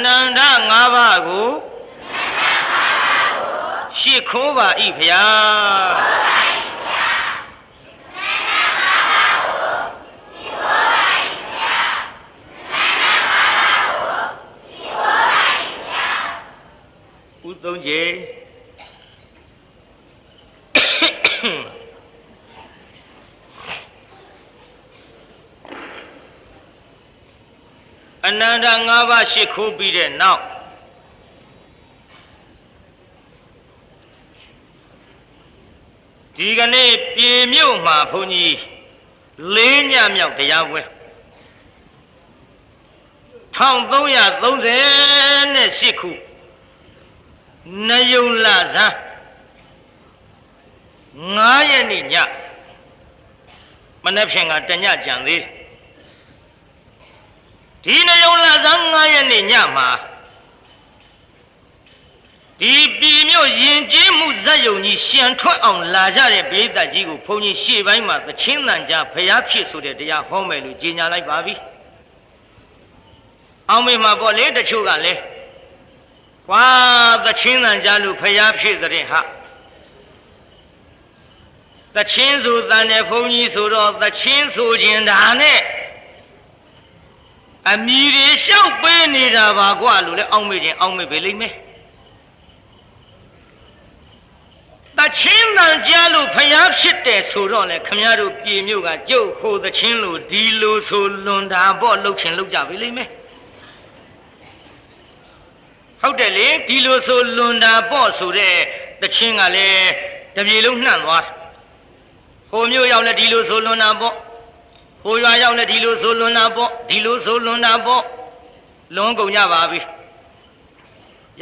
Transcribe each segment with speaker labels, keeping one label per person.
Speaker 1: နန္ဒ၅ပါးကိုရှိခိုးပါ၏ဖျားဥသုံးကျေအနန္တ၅ပါးရှိခိုးပြီးတဲ့နောက်ဒီကနေ့ပြေမြို့မှာဘုန်းကြီး၄ညမြောက်တရားပွဲ1338ခုနယုံလဇန်9ရက်နေ့ညမနေ့ဖြန်ကတညကြံသေးဒီနယုံလဇန်9ရက်နေ့ညမှာဒီပြည်မြို့ယဉ်ကျေးမှုဇက်ယုံကြီးရှံထွက်အောင်လာကြတဲ့ပရိသတ်ကြီးကိုဘုန်းကြီးရှေ့ပိုင်းမှာသချင်းတန်ကြားဖျားဖြစ်ဆိုတဲ့တရားဟောမယ်လို့ကြေညာလိုက်ပါပြီအောင်မေမှာပေါ့လေတချို့ကလည်းကွာသချင်းတန်ကြားလို့ဖျားဖြစ်တဲ့ဟာသချင်းဆိုတန်တဲ့ဘုန်းကြီးဆိုတော့သချင်းဆိုခြင်းဒါနဲ့အမီတွေလျှောက်ပေးနေတာပါကွာလို့လည်းအောက်မေ့ခြင်းအောက်မေ့ပဲလိမ့်မယ်တချင်းတန်ကြားလို့ဖျားဖြစ်တယ်ဆိုတော့လေခမည်းတော်ပြည်မြို့ကကျုပ်ဟိုတချင်းလို့ဒီလိုဆိုလွန်တာပေါ့လှုပ်ချင်လှုပ်ကြပြီလိမ့်မယ်ဟုတ်တယ်လေဒီလိုဆိုလွန်တာပေါ့ဆိုတဲ့တချင်းကလည်းတပြေလုံးနှံ့သွားတယ်ဟိုမြို့ရောက်လဲဒီလိုဆိုလွန်တာပေါ့ဟိုရွာရောက်လဲဒီလိုဆိုလွန်တာပေါ့ဒီလိုဆိုလွန်တာပေါ့လွန်ကုန်ကြပါပြီ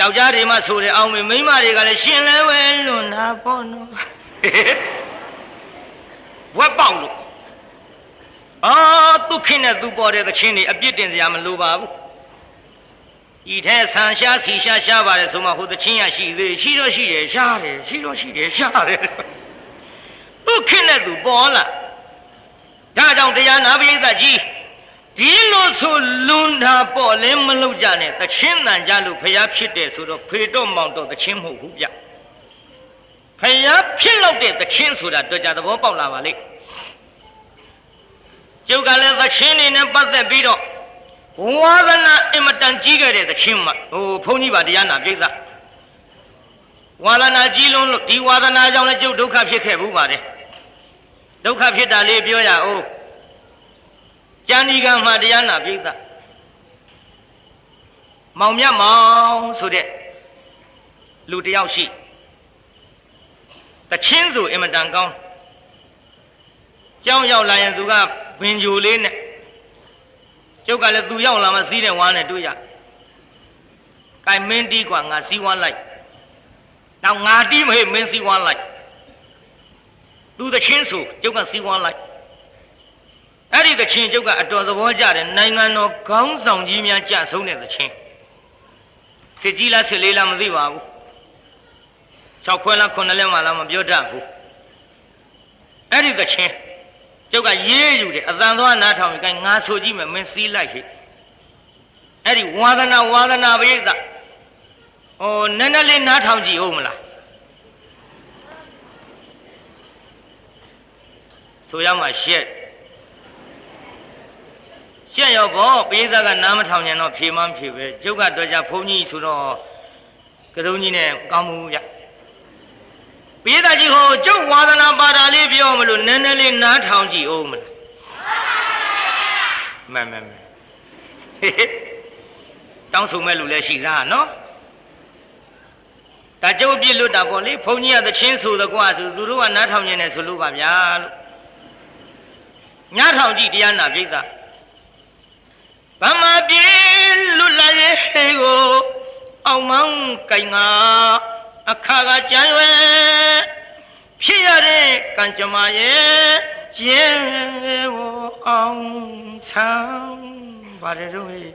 Speaker 1: ယောက်ျားတွေမှဆိုတယ်အောင်မေမိန်းမတွေကလည်းရှင်လဲဝဲလွန်တာပေါ့နော်ဘွက်ပေါက်လို့သူခင်းနဲ့သူပေါ်တဲ့သချင်းတွေအပြစ်တင်စရာမလိုပါဘူးဤထဲဆန်ရှားစီရှားပါတယ်ဆိုမှဟိုသချင်းရရှိသေးရှိတော့ရှိတယ်ရှားတယ်ရှိတော့ရှိတယ်ရှားတယ်သူခင်းနဲ့သူပေါ်လာဒါကြောင့်တရားနာပရိသတ်ကြီးဒီလိုဆိုလွန်တာပေါ့လဲမလုပ်ကြနဲ့သချင်းတန်ကြလို့ဖျားဖြစ်တယ်ဆိုတော့ဖေတော့မောင်တော့သချင်းမဟုတ်ဘူးဗျဖျားဖြစ်လို့တဲ့သချင်းဆိုတာတော့ကြသဘောပေါက်လာပါလိမ့်ကျုပ်ကလည်းသချင်းနေနဲ့ပတ်သက်ပြီးတော့ဝါဒနာအမတန်ကြီးခဲ့တဲ့သချင်းမှာဘုန်းကြီးပါတရားနာပြိဿဝါဒနာကြီးလွန်းလို့ဒီဝါဒနာကြောင့်လည်းကျုပ်ဒုက္ခဖြစ်ခဲ့ဘူးပါတယ်ဒုက္ခဖြစ်တာလေးပြောရအောင်ကျန်ဒီကမှာတရားနာပြိဿမောင်မြတ်မောင်ဆိုတဲ့လူတယောက်ရှိတချင်းဆိုအင်မတန်ကောင်းကြောင်းရောက်လာရင်သူကဘင်ဂျိုလေးနဲ့ကျုပ်ကလည်းသူရောက်လာမှစီးတဲ့ဝါးနဲ့တွေ့ရကဲမင်းတီးกว่าငါစီးဝါးလိုက်နောက်ငါတီးမဟဲ့မင်းစီးဝါးလိုက်သူတချင်းဆိုကျုပ်ကစီးဝါးလိုက်အဲ့ဒီသချင်းကျုပ်ကအတော်သဘောကျတယ်နိုင်ငံတော်ခေါင်းဆောင်ကြီးများကြဆုံးတဲ့သချင်းစစ်ကြီးလားစစ်လေးလားမသိပါဘူး6ခွဲလား9လဲမှလားမပြောတတ်ဘူးအဲ့ဒီသချင်းကျုပ်ကရေးယူတယ်အတန်သွားနားထောင်ရင်ငါဆိုကြည့်မယ်မင်းစီးလိုက်ဟိအဲ့ဒီဝါဒနာပရိသတ်နည်းနည်းလေးနားထောင်ကြည့်ဦးမလားဆိုရမှာရှက်ရောပေါ့ပရိသတ်ကနားမထောင်ကြတော့ဖြေမှန်းဖြေပဲကျုပ်ကတော့ကြဘုန်းကြီးဆိုတော့ကရုံးကြီးနဲ့ကောင်းမှုဗျပရိသတ်ကြီးဟိုကျုပ်ဝါဒနာပါတာလေးပြောမလို့နည်းနည်းလေးနားထောင်ကြည့်ဦးမလားမှန်တောင်းဆိုမဲ့လူလည်းရှိသားနော်ဒါကျုပ်ပြစ်လွတ်တာပေါ့လေဘုန်းကြီးကသချင်းဆိုတဲ့ကွာဆိုသူတို့ကနားထောင်နေတယ်ဆိုလို့ပါဗျာလို့ညားထောင်ကြည့်တရားနာပြိဿဗမာပြည်လွတ်လာရဲ့ကိုအောင်မောင်းကိုင်ငါအခါကကြံရွယ်ဖြစ်ရတဲ့ကံကြမ္မာရဲ့ရဲဝအောင်ဆောင်ပါတယ်တော့ရဲ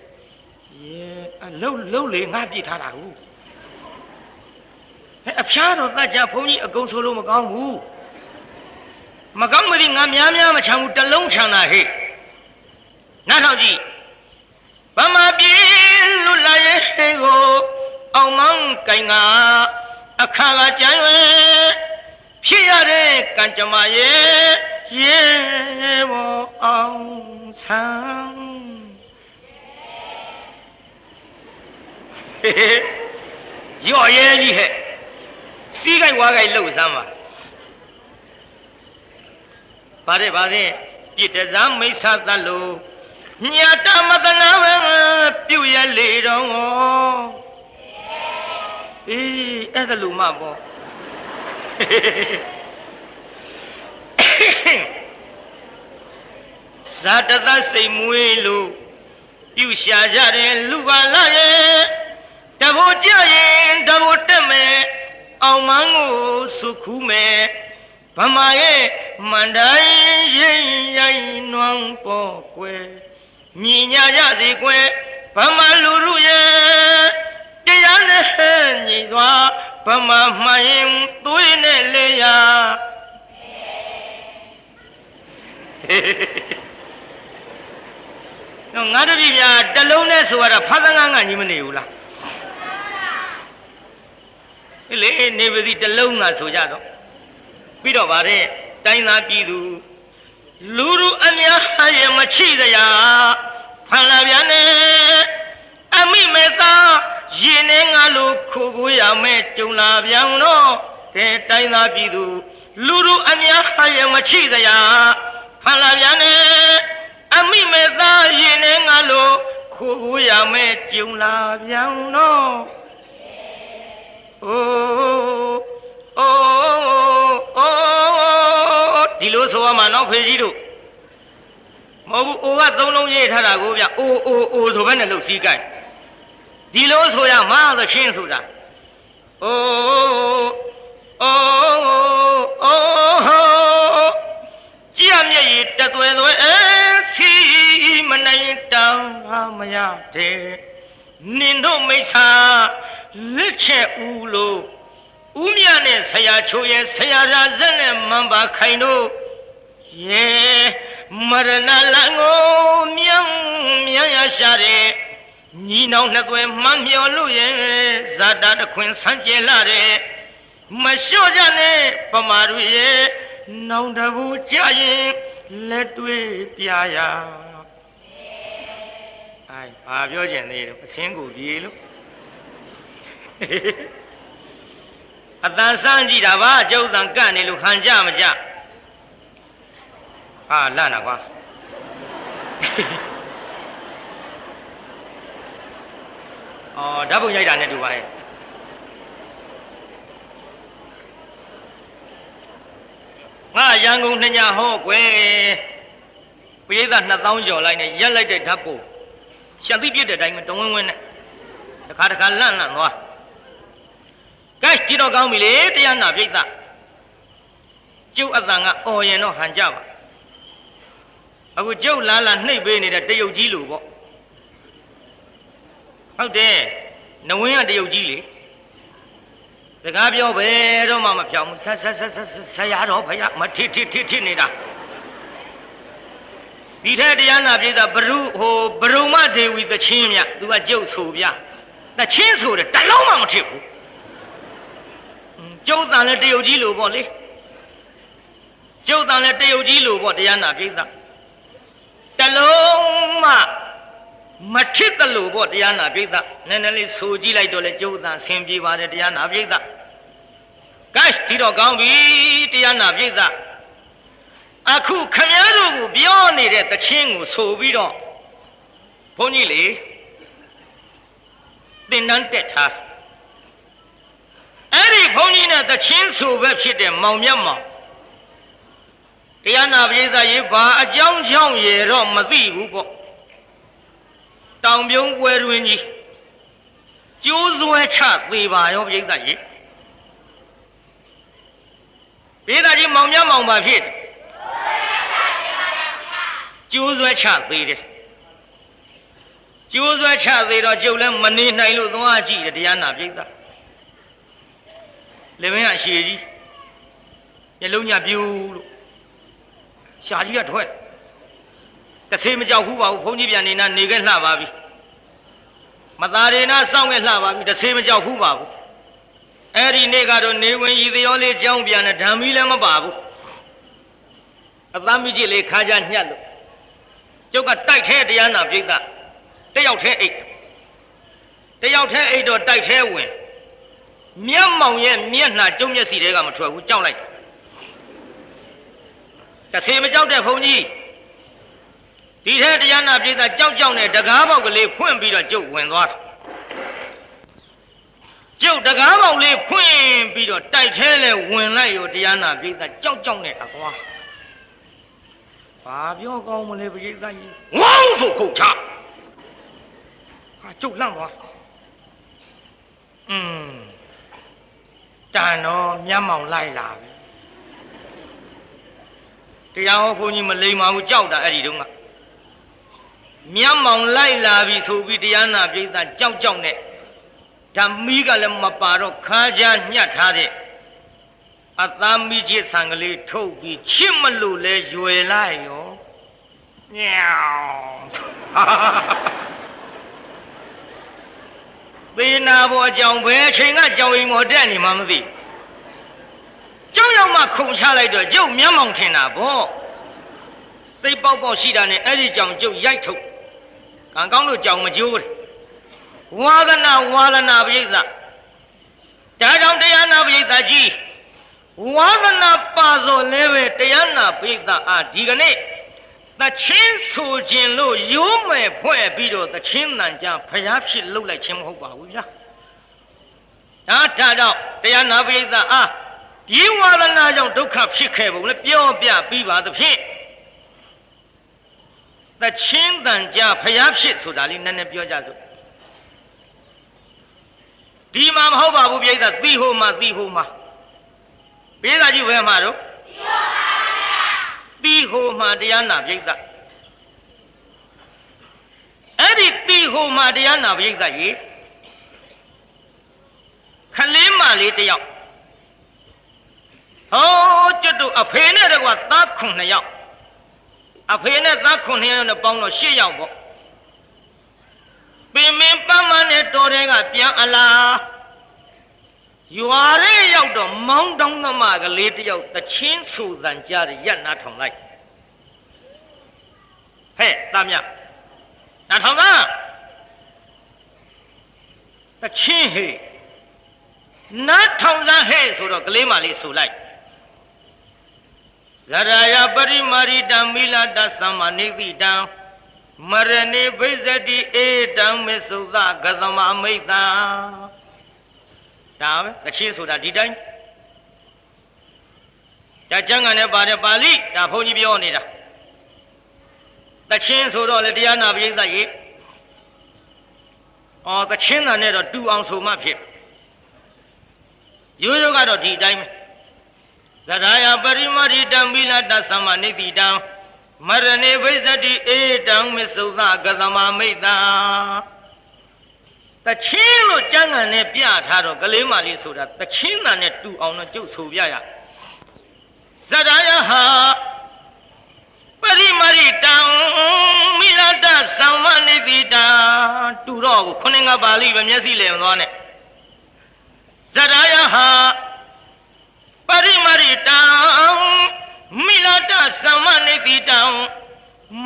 Speaker 1: အလုံးလေးငါပြစ်ထားတာကိုအဖျားတော့တတ်ကြဘုန်းကြီးအကုန်ဆိုလို့မကောင်းဘူးမကောင်းမသိငါများမချမ်းဘူးတလုံးချမ်းတာဟဲ့နားထောင်ကြည့်ဗမာပြည်လွတ်လာရဲ့ ကိုအောင်မောင်းကင်ကအခါကကြံရွယ်ဖြစ်ရတဲ့ကံကြမ္မာရဲ့ရေဘောအောင်ဆန်းရော့ရဲကြီးဟဲ့စီးကြိုက်ဝါးကြိုက်လှုပ်စမ်းပါဗါတဲ့ပြစ်တစားမိစ္ဆာတတ်လို့ညာတမတနာပဲပြုတ်ရလေတော့အေးအဲ့ဒါလူမပေါ့ဇာတသစိတ်မွေးလို့ပြုရှာကြတယ်လူပါလာရဲ့တဘိုးကြရင်တဘိုးတက်မယ်အောင်မန်းကိုစုခူးမယ်ဗမာရဲ့မန္တိုင်းရင်ရိုင်းနွမ်းပေါ်ကွယ်ညီညာရစီကွယ်ဗမာလူလူရဲ့တရားနဲ့ညီစွာဗမာမှန်ရင်သွေးနဲ့လေယာနော်ငါတို့ပြည်များတလုံးနဲ့ဆိုရတာဖသငန်းကညီမနေဘူးလားလေနေပါစီတလုံးကဆိုကြတော့ပြီးတော့ဗါတဲ့တိုင်းသားပြည်သူလူလူအများရဲ့မချိစရာဖန်လာပြန်နဲ့အမိမေသာရင်နဲ့ငါလိုခိုးကိုရမယ်ကြုံလာပြန်တော့တဲ့တိုင်းသားပြည်သူလူလူအများရဲ့မချိစရာဖန်လာပြန်နဲ့အမိမေသာရင်နဲ့ငါလိုခိုးကိုရမယ်ကြုံလာပြန်တော့အိုးဒီလိုဆိုရမှာနော်ဖေကြီးတို့မဟုတ်ဘူးအိုကသုံးလုံးရေးထားတာကိုဗျအိုဆိုဘဲနဲ့လှုပ်စီးကြိုက်ဒီလိုဆိုရမှာသချင်းဆိုတာအိုးကြည်မြည်တသွဲသွဲစီမနိုင်တောင်းမရတဲ့နင်တို့မိစ္ဆာလက်ချက်ဦးလို့ဦးမြနဲ့ဆရာချိုးရဲ့ဆရာရာဇက်နဲ့မန်ပါခိုင်တို့ရေမရဏလန်ကိုမြန်ရရှာတဲ့ညီနောင်နှစ်သွဲမှန်မျောလို့ရဲ့ဇာတာတခွင်ဆန်းကျဲလာတဲ့မလျှော့ကြနဲ့ပမာတို့ရဲ့နောင်တဘူကြရင်လက်တွေ့ပြရဘာပြောကျင်သေးတယ်အစင်းကိုပြေလို့အတန်စမ်းကြည့်တာပါကျုပ်တန်ကန့်နေလို့ခံကြမကြဟာလန့်တာကွာအော်ဓာတ်ပုံရိုက်တာနဲ့တူပါရဲ့ငါရန်ကုန်နှညာဟောကွယ်ပရိသတ်2000ကျော်လိုက်နဲ့ရက်လိုက်တဲ့ဓာတ်ပုံရှံသိပြစ်တဲ့အတိုင်းပဲတဝင်းဝင်းနဲ့တခါလန့်သွားကဲကြည့်တော့ကောင်းပြီလေတရားနာပြိဿကျုပ်အတန်ကအော်ရင်တော့ဟန်ကြပါအခုကျုပ်လာနှိပ်ပေးနေတဲ့တရုတ်ကြီးလို့ပေါ့ဟုတ်တယ်နဝင်းကတရုတ်ကြီးလေစကားပြောပဲတော့မှမဖြောင်းဘူးဆရာတော်ဖယားမထစ်နေတာဒီထက်တရားနာပြိဿဘရုမဒေဝီသချင်းမြသူကကျုပ်ဆိုပြသချင်းဆိုတယ်တလုံးမှမထစ်ဘူးကျုပ်တန်လည်းတရုတ်ကြီးလို့ပေါ့လေကျုပ်တန်လည်းတရုတ်ကြီးလို့ပေါ့တရားနာပြိဿတလုံးမှမထစ်တယ်လို့ပေါ့တရားနာပြိဿနည်းနည်းလေးဆိုကြည့်လိုက်တော့လေကျုပ်တန်ဆင်ပြေပါတယ်တရားနာပြိဿကဲဒီတော့ကောင်းပြီတရားနာပြိဿအခုခမည်းတော်ကိုပြောနေတဲ့တခြင်းကိုဆိုပြီးတော့ဘုန်းကြီးလေသင်တန်းတက်ထားအဲ့ဒီဘုန်းကြီးနဲ့တခြင်းဆိုပဲဖြစ်တဲ့မောင်မြတ်မောင်တရားနာပရိသတ်ရေဘာအကြောင်းကြောင့်ရေတော့မသိဘူးပေါ့တောင်ပြုံးပွဲတွင်ကြီးကျိုးစွဲချသေးပါရောပရိသတ်ရေပရိသတ်ကြီးမောင်မြတ်မောင်ပါဖြစ်ကျိုးစွဲချသေးတယ်ကျိုးစွဲချသေးတော့ကျုပ်လည်းမနေနိုင်လို့သွားကြည့်တယ်တရားနာပြိဿလေမင်းကအရှိကြီးမျက်လုံးညပြူးလို့ရှာကြီးကထွက်တဆေးမကြောက်ဘူးပါဘူးဘုန်းကြီးပြန်နေနာနေခဲ့လှပါပြီ မသားရနာစောင့်ခဲ့လှပါပြီတစ်ဆေးမကြောက်ဘူးပါဘူးအဲ့ဒီနေ့ကတော့နေဝင်ရည်သရောလေးကြောင်းပြန်တဲ့ဓမ္မီလည်းမပါဘူးအသားမိကြီးလေးခါကြညှက်လို့ကျုပ်ကတိုက်ထဲတရားနာပြိဿတယောက်ထဲအိတ်တော့တိုက်ထဲဝင်မျက်မှောင်ရဲ့မျက်နှာကျုံမျက်စီတွေကမထွက်ဘူးကြောက်လိုက်တစ်ဆေးမကြောက်တဲ့ဘုန်းကြီးဒီထဲတရားနာပြိဿကြောက်နဲ့တကားပေါက်ကလေးဖွင့်ပြီးတော့ကျုပ်ဝင်သွားတာကျုပ်တကားပေါက်လေးဖွင့်ပြီးတော့တိုက်ထဲလဲဝင်လိုက်ရောတရားနာပြိဿကြောက်နဲ့အကွာဘာပြောကောင်းမလဲပြိဿကြီးဝေါင်းဆိုခုတ်ချဟာကျုပ်လန့်သွားတန်တော့မျက်မှောင်လိုက်လာပြီတရားဟောဘုန်းကြီးမလိမ္မာဘူးကြောက်တာအဲ့ဒီတုန်းကမျက်မှောင်လိုက်လာပြီဆိုပြီးတရားနာပြိဿကြောက်နဲ့ဓမ္မီကလည်းမပါတော့ခါးကြညှက်ထားတဲ့အသားမိကြီးဆံကလေးထုတ်ပြီးချစ်မလို့လဲရွယ်လိုက်ရောညောင်းသေနာဘောအကြောင်းဘယ်အချိန်ကကြောင်အိမ်မော်တက်နေမှမသိကြောက်ရောက်မှခုန်ချလိုက်တော့ကျုပ်မျက်မှောင်ထင်တာဗောစိတ်ပေါက်ရှိတာနဲ့အဲ့ဒီကြောင်ကျုပ်ရိုက်ထုတ်ကံကောင်းလို့ကြောင်မကျိုးတယ်ဝါဒနာပရိသတ်ဒါကြောင့်တရားနာပရိသတ်ကြီးဝါဒနာပါသောလဲပဲတရားနာပရိသတ်အားဒီကနေ့သချင်းဆိုခြင်းလို့ရိုးမယ်ဖွဲ့ပြီးတော့သချင်းတန်ကြဖျားဖြစ်လှုပ်လိုက်ခြင်းမဟုတ်ပါဘူးဗျာဒါကြောင့်တရားနာပရိသတ်အားဒီဝါဒနာကြောင့်ဒုက္ခဖြစ်ခဲ့ပုံလည်းပြောပြပြီးပါသဖြင့်သချင်းတန်ကြဖျားဖြစ်ဆိုတာလေးနည်းနည်းပြောကြစို့ဒီမှာမဟုတ်ပါဘူးပြိဿသိဟိုမှာပေးစာကြီးဘယ်မှာတော့သိဟိုမှာတရားနာပြိဿအဲ့ဒီသိဟိုမှာတရားနာပြိဿကြီးခလေးမလေးတယောက်ဟောကျွတ်တို့အဖေနဲ့တကွာသား9ယောက်အဖေနဲ့သား9ယောက်နဲ့ပေါင်းတော့10ယောက်ပေါ့ပင်မင်းပန်းမနဲ့တော်တဲ့ကပြန်အလားရွာရဲရောက်တော့မောင်းတောင်းသမားကလေးတယောက်တချင်းဆူသံကြားရရက်နားထောင်လိုက်ဟဲ့သားမြနားထောင်သားတချင်းဟဲ့နားထောင်စားဟဲ့ဆိုတော့ကလေးမလေးဆူလိုက်ဇရာယပရိမာရိတံမိလာတသမ္မာနေတိတံမရဏိဘိဇတိဧတံမေသုသဂသမမိတ်တံဒါပဲတချင်းဆိုတာဒီတိုင်းဒါကျမ်းဂန်နဲ့ပါတယ်ပါဠိဒါဘုန်းကြီးပြောနေတာတချင်းဆိုတော့လေတရားနာပရိသတ်ရေတချင်းတာနဲ့တော့တူအောင်ဆိုမှဖြစ်ရိုးရိုးကတော့ဒီတိုင်းပဲဇရာယပရိမာရိတံမိလာတသမ္မာနေတိတံမရဏိဘိဇတိဧတံမေသုသဂသမမိတ်တံတချင်းလို့ကျမ်းဂန်နဲ့ပြထားတော့ကလေးမလေးဆိုတာတချင်းတာနဲ့တူအောင်တော့ကျုပ်ဆိုပြရဇရာယဟာပရိမာရိတံမိလာတသမ္မာနေတိတံတူတော့ခုနှစ်ငါပါဠိပဲမျက်စိလည်မသွားနဲ့ဇရာယဟာပရိမာရိတံမိလာတသမ္မာနေတိတံ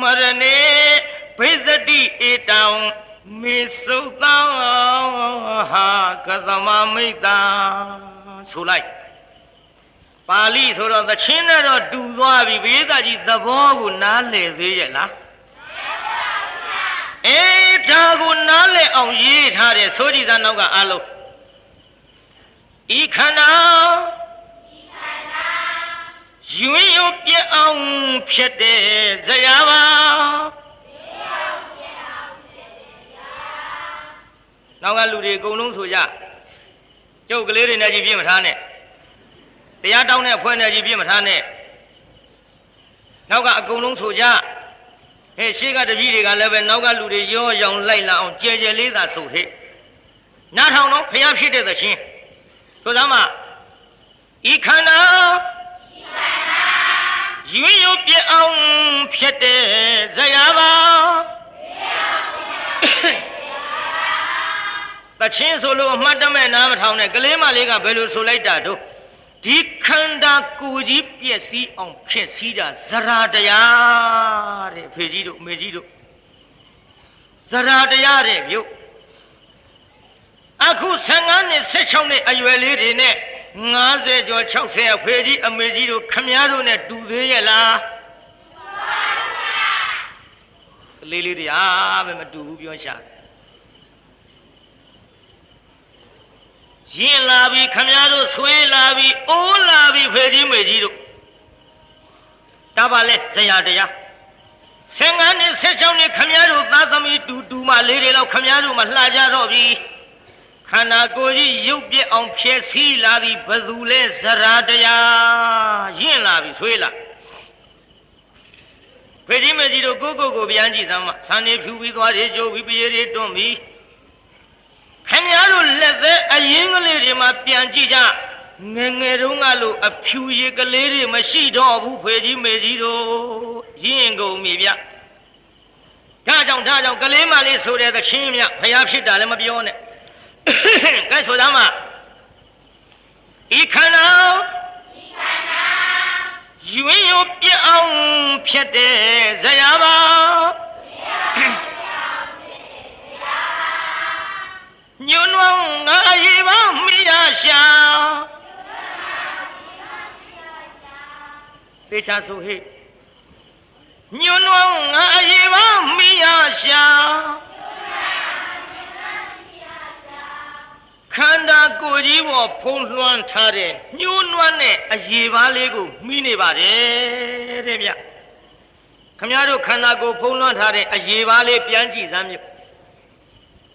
Speaker 1: မရဏေဘိဇတိဧတံမေသုသဟာကသမမိတ်တာဆိုလိုက်ပါဠိဆိုတော့သချင်းနဲ့တော့တူသွားပြီဘိသကြီးသဘောကိုနားလည်သေးရဲ့လားအေးဒါကိုနားလည်အောင်ရေးထားတဲ့ဆိုကြည်စားနောက်ကအားလုံးဤခန္ဓာရွင်ရပြအောင်ဖြစ်တဲ့ဇရာပါနောက်ကလူတွေအကုန်လုံးဆိုကြကျုပ်ကလေးတွေနဲ့ကြီးပြင်းမထားနဲ့တရားတောင်းတဲ့အဖွဲ့နဲ့ကြီးပြင်းမထားနဲ့နောက်ကအကုန်လုံးဆိုကြဟဲ့ရှေ့ကတပည့်တွေကလည်းပဲနောက်ကလူတွေရောရောင်လိုက်လာအောင်ကြဲကြဲလေးသာဆိုဟဲ့နားထောင်တော့ဖျားဖြစ်တဲ့သချင်းဆိုစမ်းမဤခန္ဓာရွင်ရပြအောင်ဖြစ်တဲ့ဇရာပါ ချင်းဆိုလို့အမှတ်တမဲ့နားမထောင်နဲ့ကလေးမလေးကဘယ်လိုဆိုလိုက်တာတို့ဒီခန္ဓာကိုယ်ကြီးပြည့်စည်အောင်ဖြစ်စည်းတာဇရာတရားတဲ့ဖေကြီးတို့အမေကြီးတို့ဇရာတရားတဲ့ပြုတ်အခု15နှစ်16နှစ်အရွယ်လေးတွေနဲ့50ကျော်60အဖေကြီးအမေကြီးတို့ခမည်းတော်နဲ့တူသေးရဲ့လားကလေးလေးတွေအားပဲမတူဘူးပြောရှာရင်လာပြီခမည်းတော်ဆွေးလာပြီအိုးလာပြီဖေကြီးမေကြီးတို့ဒါပါလဲဇရာတရား15နှစ်16နှစ်ခမည်းတော်သားသမီးတူမလေးတွေလောက်ခမည်းတော်မလှကြတော့ပြီခန္ဓာကိုယ်ကြီးရုပ်ပြက်အောင်ဖြည့်ဆည်းလာသည်ဘသူလဲဇရာတရားရင့်လာပြီဆွေးလာဖေကြီးမေကြီးတို့ကိုပြန်ကြည့်စမ်းမဆန်နေဖြူပြီးသွားတွေကြိုးပြီးပြေးတွေတွန်းပြီးခင်ဗျားတို့လက်သက်အရင်ကလေးတွေမှာပြန်ကြည့်ကြငယ်ငယ်တုန်းကလို့အဖြူရည်ကလေးတွေမရှိတော့ဘူးဖေကြီးမေကြီးတို့ရင့်ကုန်ပြီဗျဒါကြောင့်ကလေးမလေးဆိုတဲ့သချင်းမြဖျားဖြစ်တာလည်းမပြောနဲ့ကဲဆိုသားမဤခန္ဓာရွင်ရွပြအောင်ဖြစ်တဲ့ဇရာပါညွန်းဝငါရေပါမိရရှာတေချာဆိုဟေ့ညွန်းဝငါရေပါမိရရှာခန္ဓာကိုယ်ကြီးပေါ်ဖုံးလွှမ်းထားတဲ့ညှိုးနွမ်းတဲ့အရေပါးလေးကိုမိနေပါတယ်တဲ့ဗျခမည်းတော်ခန္ဓာကိုယ်ဖုံးလွှမ်းထားတဲ့အရေပါးလေးပြန်ကြည့်စမ်းမြ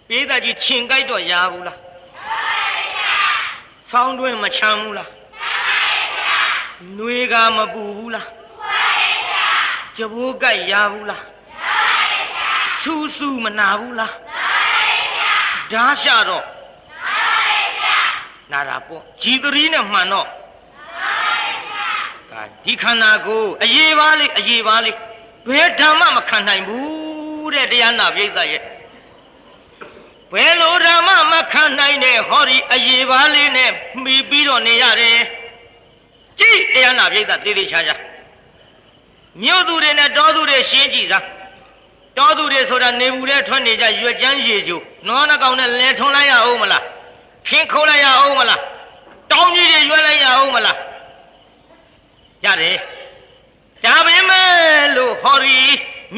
Speaker 1: ပြေးတာကြီးခြင်ကြိုက်တော့ရဘူးလားဆောင်းတွင်းမချမ်းဘူးလားနှွေးကမပူဘူးလားကြဘိုးကြိုက်ရဘူးလားဆူဆူမနာဘူးလားဓာရှာတော့နာတာပေါ့ကြည်သရီးနဲ့မှန်တော့ဒီခန္ဓာကိုအရေးပါလေးဘယ်ဓမ္မမခံနိုင်ဘူးတဲ့တရားနာပိဋကရဲ့ဘယ်လိုဓမ္မမခံနိုင်တဲ့ဟောဒီအရေးပါလေးနဲ့မှီပြီးတော့နေရတယ်ကြည်တရားနာပိဋကသေးသေးချာချာမြို့သူတွေနဲ့တောသူတွေရှင်းကြည့်စားတောသူတွေဆိုတာနေဘူးတဲ့ထွက်နေကြရွက်ကြမ်းရေကျိုးနွားနှကောင်နဲ့လဲထွန်းလိုက်ရအောင်မလားခင်းခိုးလိုက်ရအောင်မလားတောင်းကြီးတွေရွက်လိုက်ရအောင်မလားရတယ်ဒါပေမဲ့လို့ဟောဒီ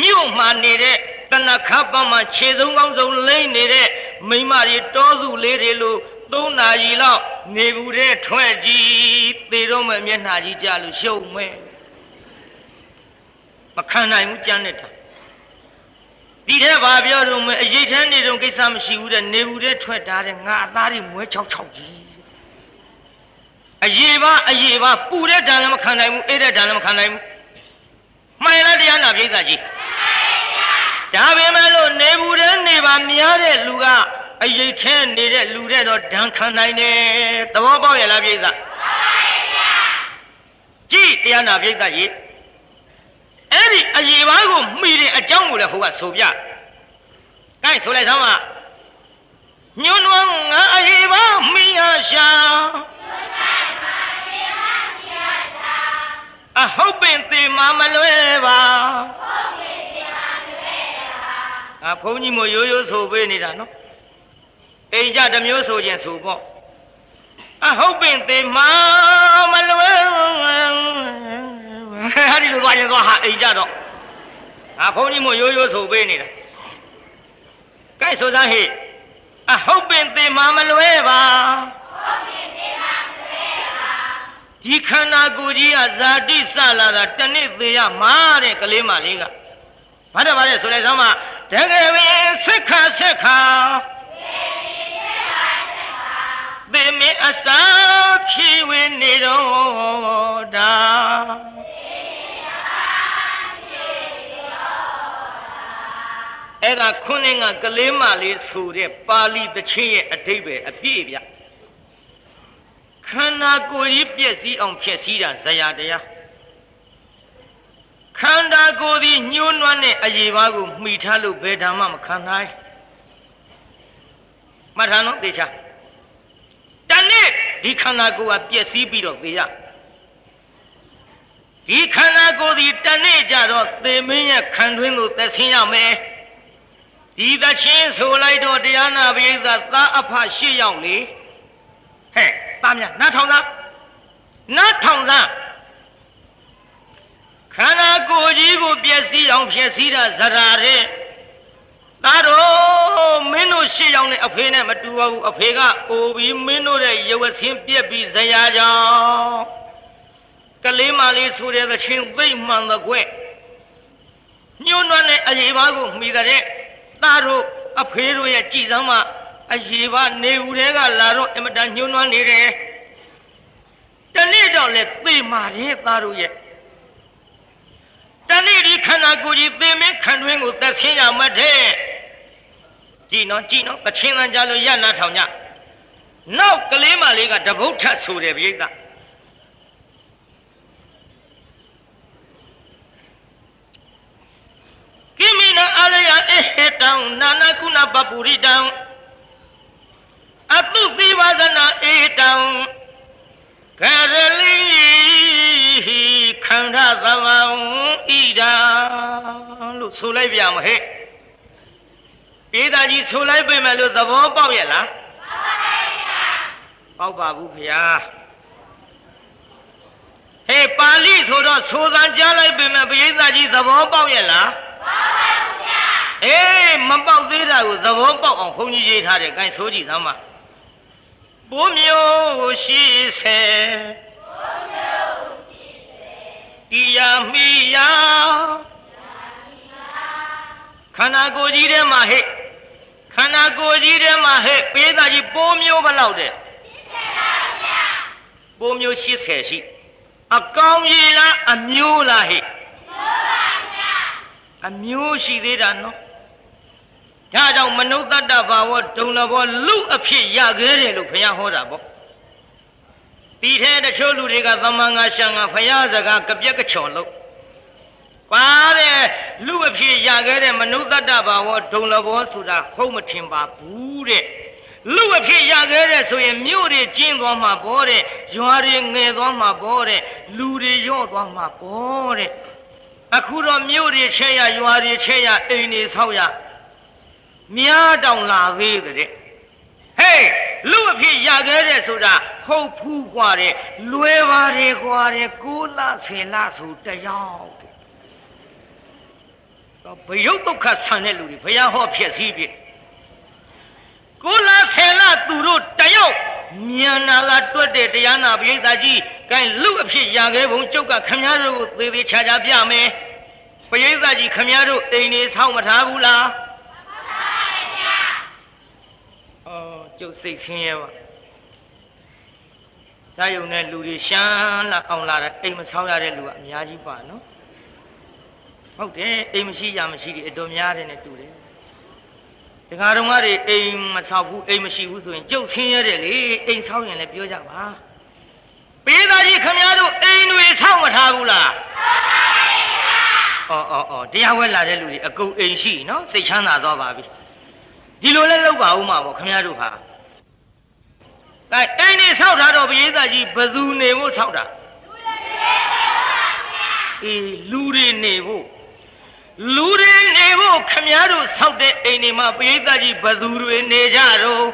Speaker 1: မြို့မှာနေတဲ့တဏခပမှာခြေစုံကောင်းစုံလိမ့်နေတဲ့မိမတွေတောသူလေးတွေလို့3 နာရီလောက်နေဘူးတဲ့ထွက်ကြည့်သေတော့မှမျက်နှာကြီးကြလို့ရှုံမဲမခံနိုင်ဘူးကြမ်းနေတာဒီထဲဘာပြောတော့မအရေးထမ်းနေတော့ကိစ္စမရှိဘူးတဲ့နေဘူးတဲ့ထွက်တာတဲ့ငါအသားတွေမွဲ6ကြီးအရေးပါပူတဲ့ဓာတ်လည်းမခံနိုင်ဘူးအေးတဲ့ဓာတ်လည်းမခံနိုင်ဘူးမှန်လားတရားနာပိဋကကြီးဒါပေမဲ့လို့နေဘူးတဲ့နေပါများတဲ့လူကအရေးထဲနေတဲ့လူတဲ့တော့ဓာတ်ခံနိုင်တယ်သဘောပေါက်ရဲ့လားပိဋကကြည်တရားနာပိဋကကြီးအဲ့ဒီအရေးပါကိုမှီတဲ့အကြောင်းကိုလည်းဟိုကဆိုပြ။ကဲဆိုလိုက်စမ်းပါညွန်းဝငါအရေးပါမှီရရှာအဟုတ်ပင်သေးမမလွဲပါဘုန်းကြီးမို့ရိုးရိုးဆိုပေးနေတာနော်အိမ်ကြတစ်မျိုးဆိုခြင်းဆိုပေါ့အဟုတ်ပင်သေးမမလွဲဟာဒီလိုသွားရင်သွားဟာအိမ်ကြတော့ဘုန်းကြီးမို့ရိုးရိုးဆိုပေးနေတာကဲဆိုစားဟေ့အဟုတ်ပင်သေးမမလွဲပါဒီခန္ဓာကိုယ်ကြီးကဇာတိစလာတာတနည်းသေးရမှာတဲ့ကလေးမလေးကဘာတဲ့ဆိုလိုက်စမ်းမတကယ်ပဲစိတ်ခါသေမင်းအစာဖြေဝင်နေတော့ဒါအဲ့ဒါခုနှစ်ကကလေးမလေးဆိုတဲ့ပါဠိတခြင်းရဲ့အဓိပ္ပာယ်အပြည့်ပြခန္ဓာကိုယ်ကြီးပြည့်စည်အောင်ဖြစ်စည်းတာဇရာတရားခန္ဓာကိုယ်သည်ညှိုးနွမ်းတဲ့အရေးပါကိုမှီထားလို့ဘယ်ဓမ္မမခံနိုင် မှတ်ထားနော်သေချာတနေ့ဒီခန္ဓာကိုယ်ကပျက်စီးပြီးတော့သေရဒီခန္ဓာကိုယ်ဒီတနေ့ကြတော့သေမင်းရဲ့ခံတွင်းသို့သက်ဆင်းရမယ်ဒီသချင်းဆိုလိုက်တော့တရားနာပရိသတ်သားအဖ၈ယောက်လေဟဲ့သားများနားထောင်သားနားထောင်သားခန္ဓာကိုယ်ကြီးကိုပျက်စီးအောင်ဖြစ်စီးတာဇရာတဲ့သားတော်မင်းတို့၈ယောက်နဲ့အဖေနဲ့မတူပါဘူးအဖေကအိုပြီးမင်းတို့ရဲ့ရုပ်အဆင်းပြက်ပြီးဇရာကြောင့်ကလေးမလေးဆိုတဲ့သချင်းသိမ့်မှန်တဲ့ကွညှိုးနွမ်းတဲ့အရေးပါကိုမိတဲ့သားတို့အဖေတို့ရဲ့ကြည်စမ်းမှအရေးပါနေဦးတွေကလာတော့အမတန်ညှိုးနွမ်းနေတယ်တနေ့တော့လေသေမာတဲ့သားတို့ရဲ့တနေ့ဒီခန္ဓာကိုယ်ကြီးသေမင်းခံတွင်းကိုသက်ဆင်းရမှတဲ့ကြည်နော်အချင်းတန်ကြလို့ရနာထောင်ကြနောက်ကလေးမလေးကတပုတ်ထဆိုတယ်ပြိဿကိမိနာအာရယအေဟေတံနာနာကုဏပပုရိတံအတုစီဝဇနာအေတံကရလိခန္ဓာသဗ္ဗံဣဒံလို့ဆိုလိုက်ပြမဟဲ့ဧသာကြီးဆိုလိုက်ပြီမဲ့လို့သဘောပေါက်ရဲ့လားပေါက်ပါဘူးခင်ဗျာဟဲ့ပါဠိဆိုတော့ဆိုသံကြားလိုက်ပြီမဲ့ပရိသတ်ကြီးသဘောပေါက်ရဲ့လားအေးမပေါက်သေးတာကိုသဘောပေါက်အောင်ဘုန်းကြီးရေးထားတယ် gain ဆိုကြည့်စမ်းပါဘိုးမျိုးရှိစေတရားမိယာခန္ဓာကိုယ်ကြီးထဲမှာဟဲ့ခန္ဓာကိုယ်ကြီးထဲမှာဟဲ့ပေးသားကြီးပိုးမျိုးဘယ်လောက်တဲ့ပိုးမျိုး80ရှိအကောင်ကြီးလားအမျိုးလားဟဲ့အမျိုးရှိသေးတာနော်ဒါကြောင့်မနုဿတ္တဘာဝဒုံလဘောလူအဖြစ်ရခဲ့တယ်လို့ဘုရားဟောတာပေါ့ဒီထဲတချို့လူတွေကသမန်ငါရှံငါဘုရားစကားကပြက်ကချော်လို့ပါတဲ့လူအဖြစ်ရခဲ့တဲ့မနုဿတ္တဘာဝဒုံလဘောဆိုတာဟုတ်မထင်ပါဘူးတဲ့လူအဖြစ်ရခဲ့တဲ့ဆိုရင်မြို့တွေကျင်းသွားမှာပေါ့တဲ့ရွာတွေငယ်သွားမှာပေါ့တဲ့လူတွေရော့သွားမှာပေါ့တဲ့အခုတော့မြို့တွေချဲ့ရရွာတွေချဲ့ရအိမ်တွေဆောက်ရမြားတောင်လာသေးတဲ့ဟေးလူအဖြစ်ရခဲ့တဲ့ဆိုတာဟုတ်ဖူးกว่าတဲ့လွယ်ပါတယ်กว่าတဲ့6လ10လဆိုတယောက်တော့ဘယုတ်ဒုက္ခဆန်တဲ့လူတွေဘုရားဟောဖြစ်စည်းပြီ6လ10လသူတို့တယောက်မြန်နာလာတွက်တဲ့တရားနာပရိသတ်ကြီးကိုင်လူအဖြစ်ရခဲ့ဘုံကျုပ်ကခမည်းတော်ကိုသေသေးချာချာပြမယ်ပရိသတ်ကြီးခမည်းတော်အိမ်နေဆောက်မထားဘူးလားကျုပ်စိတ်ဆင်းရဲပါစာယုံတဲ့လူတွေရှမ်းလာအောင်လာတဲ့အိမ်မဆောက်ရတဲ့လူကအများကြီးပါနော်ဟုတ်တယ်အိမ်မရှိရမရှိဒီအတော်များတယ်နဲ့တူတယ်တခါတော့ငါတွေအိမ်မဆောက်ဘူးအိမ်မရှိဘူးဆိုရင်ကျုပ်ဆင်းရဲတယ်လေအိမ်ဆောက်ရင်လည်းပြောကြပါပေးသားကြီးခမည်းတော်အိမ်တွေဆောက်မထားဘူးလားအော်တရားဝဲလာတဲ့လူတွေအကုန်အိမ်ရှိနော်စိတ်ချမ်းသာသွားပါပြီဒီလိုလဲလောက်ပါဦးမှာပေါ့ခမည်းတော်ဟာအဲအိမ်နေဆောက်ထားတော့ပရိသတ်ကြီးဘသူနေဖို့ဆောက်တာအေးလူတွေနေဖို့ခမည်းတော်ဆောက်တဲ့အိမ်တွေမှာပရိသတ်ကြီးဘသူတွေနေကြတော့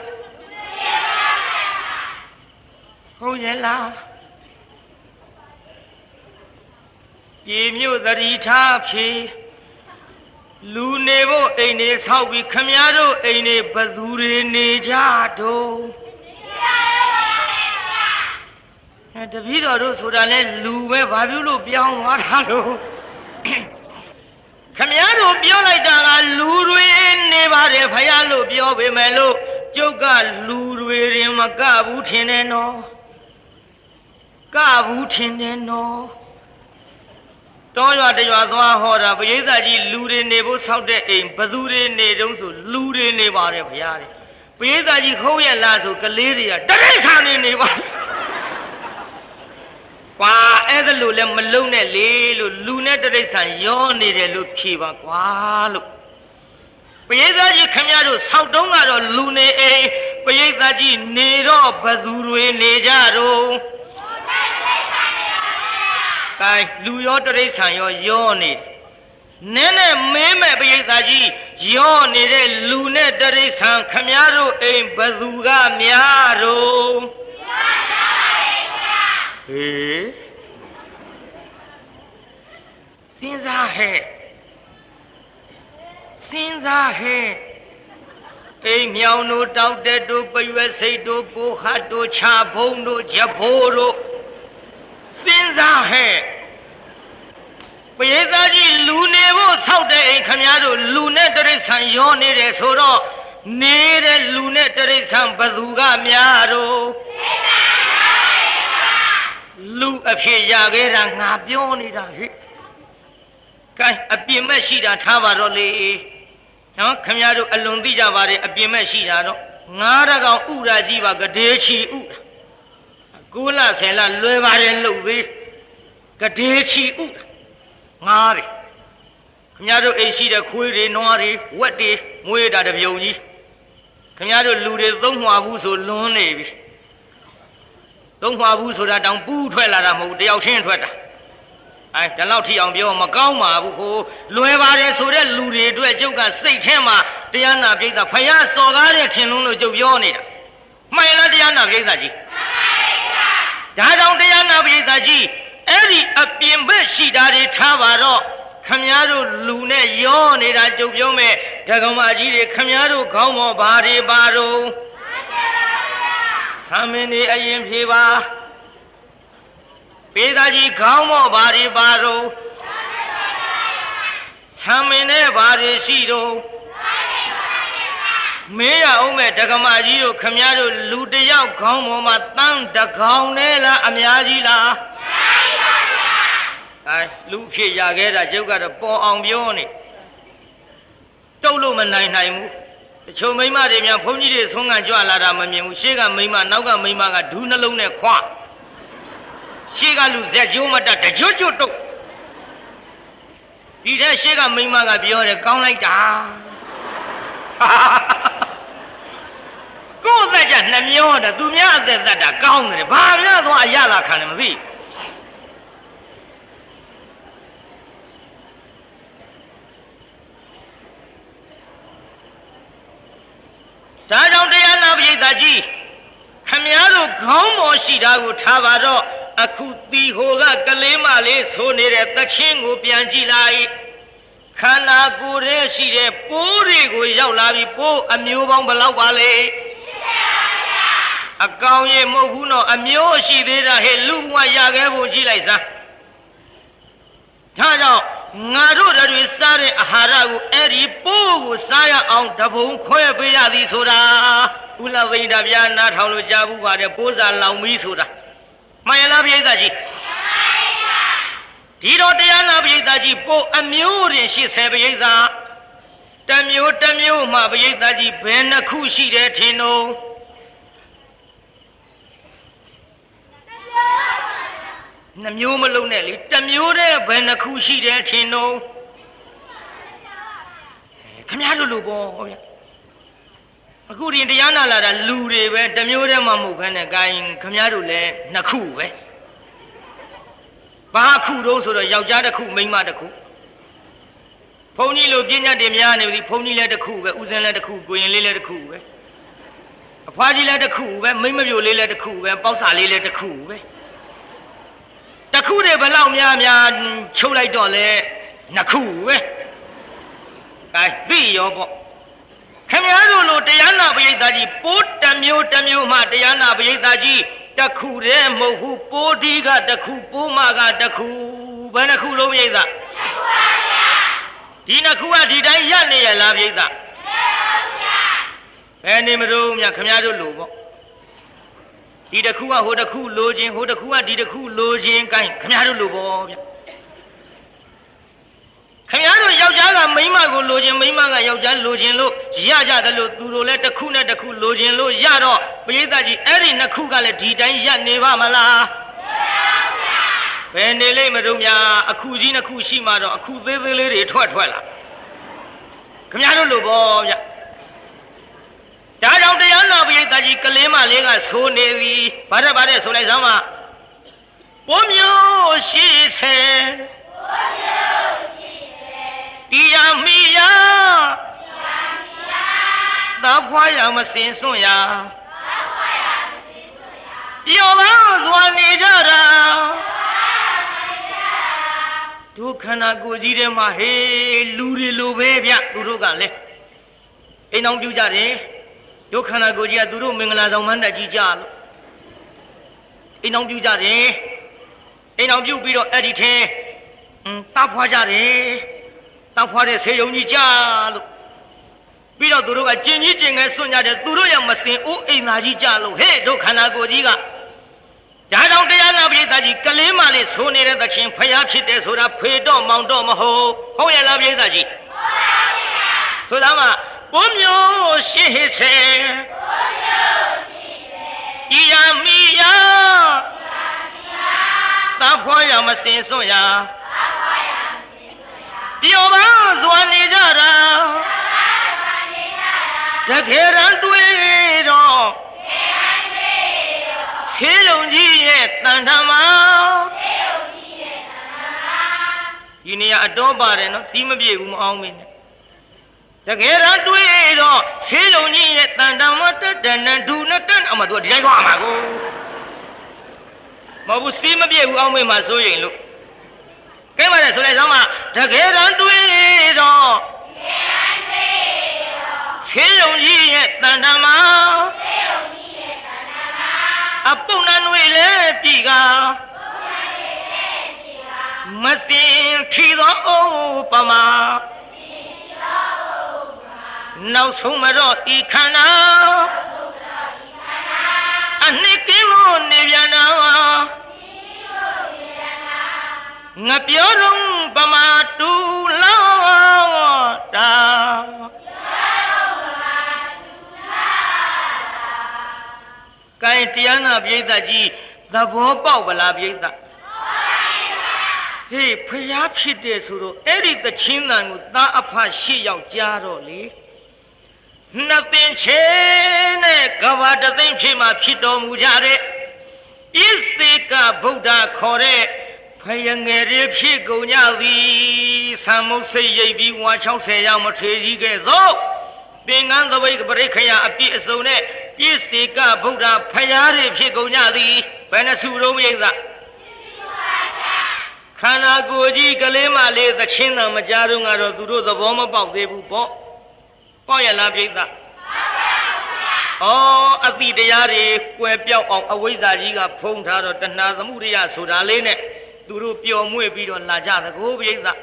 Speaker 1: ဟုတ်ရဲ့လားပြေမြို့သတိထားဖြေလူနေဖို့အိမ်တွေဆောက်ပြီးခမည်းတော်အိမ်တွေဘသူတွေနေကြတော့တပည့်တော်တို့ဆိုတာလဲလူပဲဘာဖြစ်လို့ပြောင်းသွားတာလို့ခမည်းတော်ပြောလိုက်တာကလူတွေနေပါတယ်ဖယားလို့ပြောပေမဲ့လို့ကျုပ်ကလူတွေရင်မကဘူးထင်တယ်နော်ကဘူးထင်တယ်နော်တောရွာတရွာသွားဟောတာပရိသတ်ကြီးလူတွေနေဖို့ဆောက်တဲ့အိမ်ဘသူတွေနေတုံးဆိုလူတွေနေပါတယ်ဘုရားတဲ့ပရိသတ်ကြီးခုံးရလားဆိုကလေးတွေကတရိษံနေပါကွာအဲ့ဒါလို့လည်းမလုံနဲ့လေလို့လူနဲ့တရိษံရောနေတယ်လို့ဖြေပါကွာလို့ပရိသတ်ကြီးခမည်းတော်ဆောက်တုံးကတော့လူနေအိမ် ပရိသတ်ကြီးနေတော့ဘသူတွေနေကြတော့ကဲလူရောတရိษံရောနေနည်းနည်းမင်းမဲ့ပရိသတ်ကြီးရောနေတဲ့လူနဲ့တရိษံခမည်းတော်အိမ်ဘသူကများတော့ဟေးစဉ်းစားဟဲ့စဉ်းစားဟဲ့အိမ်မြောင်တို့တောက်တဲ့တို့ပရွက်စိတ်တို့ပိုခတ်တို့ခြာဘုံတို့ရဖိုးတို့စဉ်းစားဟဲ့ပရိသတ်ကြီးလူနေဖို့ဆောက်တဲ့အိမ်ခမည်းတော်လူနဲ့တရိษံရောနေတယ်ဆိုတော့နေတဲ့လူနဲ့တရိษံဘသူကများတော့လူအဖြစ်ရခဲ့တာငါပြောနေတာဟဲ့ကဲအပြင်မဲ့ရှိတာထားပါတော့လေနော်ခမည်းတော်အလွန်သိကြပါတယ်အပြင်မဲ့ရှိတာတော့ငါးရကောင်ဥရာကြီးပါကဒေးချီဥ9လ10လလွယ်ပါတယ်လို့သေးကဒေးချီဥငါးတယ်ခမည်းတော်အိမ်ရှိတဲ့ခွေးတွေနွားတွေဝက်တွေမွေးတာတပြုံကြီးခမည်းတော်လူတွေသုံးမှာဘူးဆိုလွန်းနေပြီသုံးမှာဘူးဆိုတာတောင်ပူးထွက်လာတာမဟုတ်တယောက်ချင်းထွက်တာဒီလောက်ထိအောင်ပြောမကောင်းပါဘူးကိုလွယ်ပါတယ်ဆိုတဲ့လူတွေအတွက်ကျုပ်ကစိတ်ထဲမှာတရားနာပိဋကဖယားစော်ကားတဲ့ထင်လုံးလို့ကျုပ်ပြောနေတာမှန်လားတရားနာပိဋကကြီးဒါကြောင့်တရားနာပိဋကကြီးအဲ့ဒီအပြင်ဘက်ရှိတာတွေထားပါတော့ခမည်းတော်လူနဲ့ရောနေတာကျုပ်ပြောမယ်ဒကမကြီးတွေခမည်းတော်ခေါင်းပေါ်ဘာတွေပါတော့သမင်းနေအရင်ဖြေပါပေသားကြီးခေါင်းမော့ဘာတွေပါတော့သမင်းနဲ့ဘာတွေရှိတော့မေးရအောင်မဲ့ဒကမကြီးတို့ခမည်းတော်လူတယောက်ခေါင်းပေါ်မှာတန်းတကောင်နဲ့လားအများကြီးလားလူဖြစ်ရခဲ့တာကျုပ်ကတော့ပေါ်အောင်ပြောနေတုတ်လို့မနိုင်ဘူးတချို့မိန်းမတွေများဘုန်းကြီးတွေဆုံးခံကြွလာတာမမြင်ဘူးရှေ့ကမိန်းမနောက်ကမိန်းမကဒူးနှလုံးနဲ့ခွာရှေ့ကလူဇက်ကျိုးမတက်တကြွတ်တုတ်ဒီတဲ့ရှေ့ကမိန်းမကပြောတယ်ကောင်းလိုက်တာကိုယ်သက်ကြနှမျောတယ်သူများအသက်သက်တာကောင်းတယ်ဘာများသွားအရသာခံတယ်မသိဒါကြောင့်တရားနာပရိသတ်ကြီးခမည်းတော်ခေါင်းပေါ်ရှိတာကိုထားပါတော့အခုတီဟိုကကလေးမလေးဆိုနေတဲ့သချင်းကိုပြန်ကြည့်လိုက်ခန္ဓာကိုယ်ရဲ့ရှိတဲ့ပိုးတွေကိုရောက်လာပြီးပိုးအမျိုးပေါင်းဘယ်လောက်ပါလဲအကောင်ရေမဟုတ်ဘူးနော်အမျိုးရှိသေးတာဟဲ့လူဘဝရခဲ့ဖို့ကြည့်လိုက်စမ်းဒါကြောင့်ငါတို့တွေစားတဲ့အာဟာရကိုအဲ့ဒီပိုးကိုစားရအောင်တပုံခွဲပေးရသည်ဆိုတာဥလဝိဒဗျာနားထောင်လို့ကြားဘူးပါတယ်ပိုးစားလောင်မီးဆိုတာမှန်ရလားပရိသတ်ကြီးဒီတော့တရားနာပရိသတ်ကြီးပိုးအမျိုးတွင်80ပရိသတ်တစ်မျိုးမှပရိသတ်ကြီးဘယ်နှခုရှိတယ်ထင်တော့နှမျိုးမလုံးနဲ့လေတစ်မျိုးတည်းဘယ်နှခုရှိတယ်ထင်တော့ခမည်းတော်လို့ပေါ့ဗျာအခုဒီတရားနာလာတာလူတွေပဲတစ်မျိုးတည်းမှမဟုတ်ဘဲနဲ့ဂိုင်းခမည်းတော်လည်းနှစ်ခုပဲဘာခုတော့ဆိုတော့ယောက်ျားတစ်ခုမိန်းမတစ်ခုဘုန်းကြီးလိုပညာတင်များနေပြီဘုန်းကြီးလည်းတစ်ခုပဲဦးစင်းလည်းတစ်ခုကိုရင်လေးလည်းတစ်ခုပဲအဖွားကြီးလည်းတစ်ခုပဲမိန်းမပြိုလေးလည်းတစ်ခုပဲပေါက်စာလေးလည်းတစ်ခုပဲတခုတည်းဘလောက်များချုပ်လိုက်တော့လဲနှစ်ခုပဲကဲသိရောပေါ့ခင်ဗျားတို့လိုတရားနာပရိသတ်ကြီးပိုးတစ်မျိုးမှတရားနာပရိသတ်ကြီးတခုတည်းမဟုတ်ဘူးပိုးဒီကတခုပိုးမကတခုဘယ်နှခုလုံးပရိသတ်ဒီနှစ်ခုကဒီတိုင်းရနေရလားပရိသတ်ဘယ်နေမလို့မြခင်ဗျားတို့လိုပေါ့ဒီတစ်ခုကဟိုတစ်ခုလိုခြင်းဟိုတစ်ခုကဒီတစ်ခုလိုခြင်းကိုင်းခင်ဗျားတို့လိုပေါ့ဗျခင်ဗျားတို့ယောက်ျားကမိန်းမကိုလိုခြင်းမိန်းမကယောက်ျားလိုခြင်းလို့ရကြတယ်လို့သူတို့လည်းတစ်ခုနဲ့တစ်ခုလိုခြင်းလို့ရတော့ပရိသတ်ကြီးအဲ့ဒီနှစ်ခုကလည်းဒီတိုင်းရနေပါမလားဘယ်နေလိမ့်မလို့များအခုကြီးနှစ်ခုရှိမှတော့အခုသေးသေးလေးတွေထွက်လာခင်ဗျားတို့လိုပေါ့ဗျဒါကြောင့်တရားနာပရိသတ် ကြီးကလေးမလေးကဆိုနေသည်ဘာတဲ့ဆိုလိုက်စမ်းပါပိုးမျိုးရှိစေတရားမိယာသာဖွားရမစင်စွန့်ရာပြောပါစွာနေကြတာဒုက္ခနာကိုကြီးထဲမှာဟေးလူတွေလိုပဲဗျသူတို့ကလည်းအိမ်အောင်ပြုကြတယ်ဒုက္ခနာကိုကြီးကသူတို့မင်္ဂလာဆောင်မန်းတက်ကြီးကြလို့အိမ်အောင်ပြုကြတယ်အိမ်အောင်ပြုပြီးတော့အဲ့ဒီထဲတာဖွာကြတယ်တာဖွာတဲ့ဆေးရုံကြီးကြလို့ပြီးတော့သူတို့ကကျင်ကြီးကျင်ငယ်စွန့်ကြတယ်သူတို့ရမစင်အိုးအိမ်သားကြီးကြလို့ဟဲ့ဒုက္ခနာကိုကြီးကဓာတောင်တရားနာပရိသတ်ကြီးကလေးမလေးဆိုနေတဲ့သခင်ဖျားဖြစ်တယ်ဆိုတာဖေတော့မောင်တော့မဟုတ်ရဲ့လားပရိသတ်ကြီးဟုတ်ပါဘူးဆိုတာမှပိုးမျိုးရှိစေတရားမိယာသာဖွားရမစင်စွန့်ရာပြောပါစွာနေကြတာတကယ်ရန်တွေ့တော့ဆေးရုံကြီးရဲ့တန်ထမဒီနေရာအတော်ပါတယ်နော်စီးမပြေဘူးမအောင်မင်းနဲ့တကယ်ရန်တွေ့တော့ဆေးရုံကြီးရဲ့တန်ထမတက်တန်ဒူနဲ့တက်အောင်မသူဒီတိုင်းသွားမှာကိုမဟုတ်ဘူးစီးမပြေဘူးအောင်မင်းမှာစိုးရင်လို့ကဲပါတယ်ဆိုလိုက်စမ်းပါတကယ်ရန်တွေ့တော့ဆေးရုံကြီးရဲ့တန်ထမအပုပ်နွေလဲပြီကမစင်ထီသောပမာနောက်ဆုံးမတော့ဤခန္ဓာအနှစ်ကင်းလို့နေပြန်တော့ငါပြောတော့ပမာတူလောက်တာကိုင်တရားနာပိဋကကြီးသဘောပေါက်ဗလားပိဋကဟေးဖျားဖြစ်တယ်ဆိုတော့အဲ့ဒီသချင်းတန်ကိုသားအဖရှေ့ရောက်ကြားတော့လေနှစ်ပင်ချေနဲ့ကဘာတသိမ့်ဖြစ်မှဖြစ်တော်မူကြတဲ့ဣစေကဗုဒ္ဓခေါ်တဲ့ဖယငယ်တွေဖြစ်ကုန်ကြသည်သံမုတ်စိတ်ရိပ်ပြီးဝါ60ရောက်မထေကြီးခဲ့သောပင်ကန်းသပိတ်ပရိခယအပြည့်အစုံနဲ့ပြည့်စေကဗုဒ္ဓဖယားတွေဖြစ်ကုန်ကြသည်ဘယ်နှစုလုံးမိတ်သခန္ဓာကိုယ်ကြီးကလေးမလေးသချင်းသာမကြားတော့ကတော့သူတို့သဘောမပေါက်သေးဘူးပေါ့ပေါ့ရလားပြိဿဩအတိတရားတွေကွယ်ပြောက်အောင်အဝိဇ္ဇာကြီးကဖုံးထားတော့တဏှာသမှုရိယဆိုတာလေးနဲ့သူတို့ပျော်မွေ့ပြီးတော့လာကြသကိုပြိဿဒါ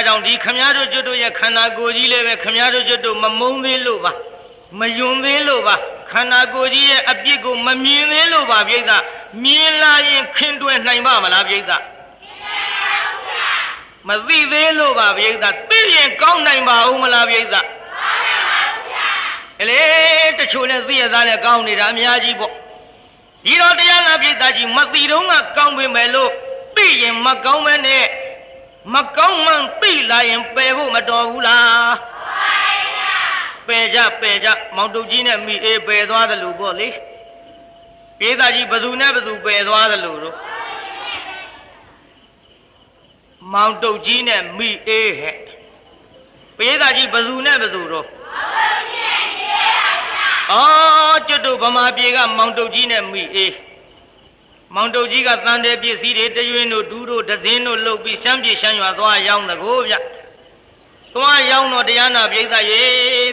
Speaker 1: ကြောင့်ဒီခမည်းတော်ကျွတ်တို့ရဲ့ခန္ဓာကိုယ်ကြီးလည်းပဲခမည်းတော်ကျွတ်တို့မမုန်းသေးလို့ပါမယွန်သေးလို့ပါခန္ဓာကိုယ်ကြီးရဲ့အပြစ်ကိုမမြင်သေးလို့ပါပြိဿမြင်လာရင်ခင်တွယ်နိုင်ပါမလားပြိဿမသိသေးလို့ပါပြိဿသိရင်ကောင်းနိုင်ပါဦးမလားပြိဿလေတချို့နဲ့သိရသားနဲ့ကောင်းနေတာအများကြီးပေါ့ဒီတော့တရားနာပြိဿကြီးမသိတော့ကကောင်းပေမဲ့လို့သိရင်မကောင်းမဲနဲ့မကောင်းမှန်သိလာရင်ပယ်ဖို့မတော်ဘူးလားပယ်ကြမောင်တုတ်ကြီးနဲ့မိအေးပယ်သွားတယ်လို့ပေါ့လေပြေးသားကြီးဘသူနဲ့ဘသူပယ်သွားတယ်လို့မောင်တုတ်ကြီးနဲ့မိအေးဟဲ့ပြေးသားကြီးဘသူနဲ့ဘသူတော့ကျွတ်တို့ဗမာပြည်ကမောင်တုတ်ကြီးနဲ့မိအေးမောင်တုတ်ကြီးကတန်တဲ့ပစ္စည်းတွေတရွင်းတို့ဒူးတို့ဒဇင်းတို့လှုပ်ပြီးရှမ်းပြည်ရှမ်းရွာသွားရောက်တကိုဗျသွားရောက်တော့တရားနာပိဋကရေ